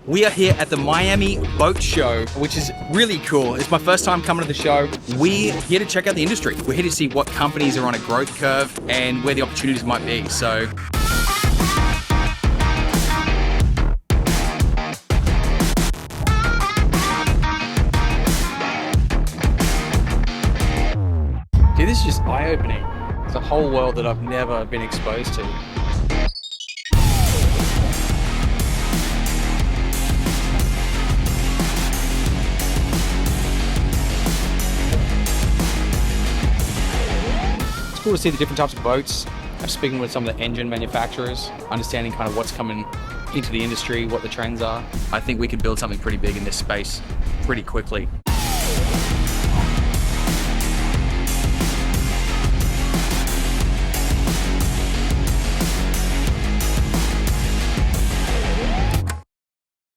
We are here at the Miami Boat Show, which is really cool. It's my first time coming to the show. We're here to check out the industry. We're here to see what companies are on a growth curve and where the opportunities might be. So dude, this is just eye-opening. It's a whole world that I've never been exposed to. It's cool to see the different types of boats. I'm speaking with some of the engine manufacturers, understanding kind of what's coming into the industry, what the trends are. I think we could build something pretty big in this space pretty quickly.